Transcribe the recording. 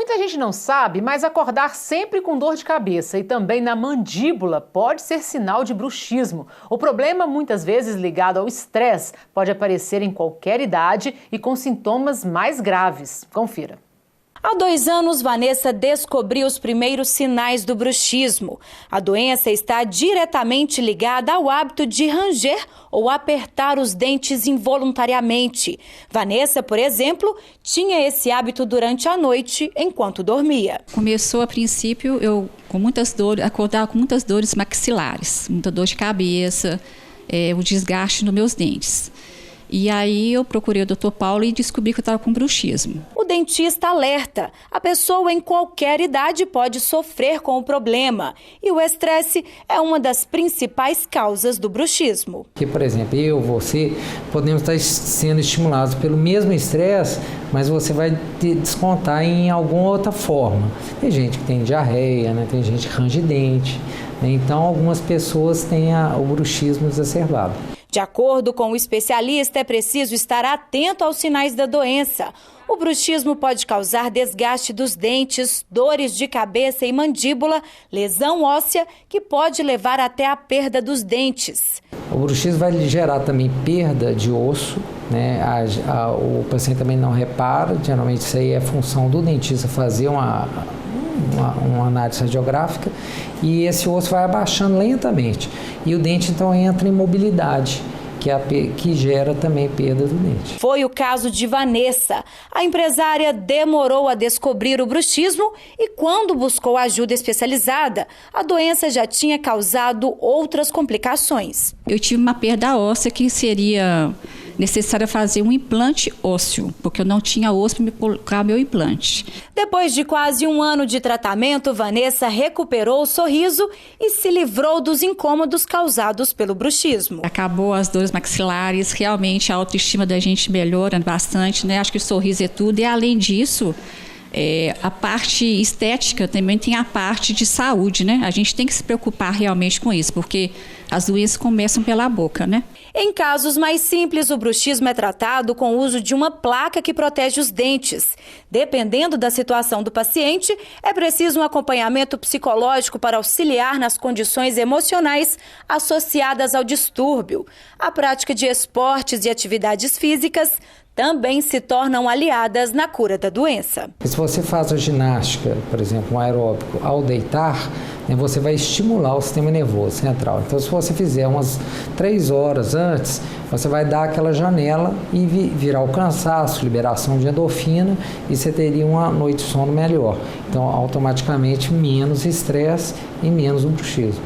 Muita gente não sabe, mas acordar sempre com dor de cabeça e também na mandíbula pode ser sinal de bruxismo. O problema, muitas vezes ligado ao estresse, pode aparecer em qualquer idade e com sintomas mais graves. Confira. Há 2 anos, Vanessa descobriu os primeiros sinais do bruxismo. A doença está diretamente ligada ao hábito de ranger ou apertar os dentes involuntariamente. Vanessa, por exemplo, tinha esse hábito durante a noite enquanto dormia. Começou a princípio eu com muitas dores, acordar com muitas dores maxilares, muita dor de cabeça, o desgaste nos meus dentes. E aí eu procurei o Dr. Paulo e descobri que eu estava com bruxismo. O dentista alerta: a pessoa em qualquer idade pode sofrer com o problema. E o estresse é uma das principais causas do bruxismo. Que, por exemplo, você podemos estar sendo estimulados pelo mesmo estresse, mas você vai descontar em alguma outra forma. Tem gente que tem diarreia, né? Tem gente que range dente. Então, algumas pessoas têm o bruxismo exacerbado. De acordo com o especialista, é preciso estar atento aos sinais da doença. O bruxismo pode causar desgaste dos dentes, dores de cabeça e mandíbula, lesão óssea, que pode levar até a perda dos dentes. O bruxismo vai gerar também perda de osso, né? O paciente também não repara, geralmente isso aí é função do dentista fazer uma análise radiográfica, e esse osso vai abaixando lentamente e o dente então entra em mobilidade, que gera também perda do dente. Foi o caso de Vanessa. A empresária demorou a descobrir o bruxismo e quando buscou ajuda especializada, a doença já tinha causado outras complicações. Eu tive uma perda óssea que seria necessário fazer um implante ósseo, porque eu não tinha osso para me colocar meu implante. Depois de quase 1 ano de tratamento, Vanessa recuperou o sorriso e se livrou dos incômodos causados pelo bruxismo. Acabou as dores maxilares, realmente a autoestima da gente melhora bastante, né? Acho que o sorriso é tudo, e além disso, a parte estética também tem a parte de saúde, né? A gente tem que se preocupar realmente com isso, porque as doenças começam pela boca, né? Em casos mais simples, o bruxismo é tratado com o uso de uma placa que protege os dentes. Dependendo da situação do paciente, é preciso um acompanhamento psicológico para auxiliar nas condições emocionais associadas ao distúrbio. A prática de esportes e atividades físicas também se tornam aliadas na cura da doença. Se você faz a ginástica, por exemplo, um aeróbico, ao deitar, você vai estimular o sistema nervoso central. Então, se você fizer umas 3 horas antes, você vai dar aquela janela e virar o cansaço, liberação de endorfina, e você teria uma noite de sono melhor. Então, automaticamente, menos estresse e menos o bruxismo.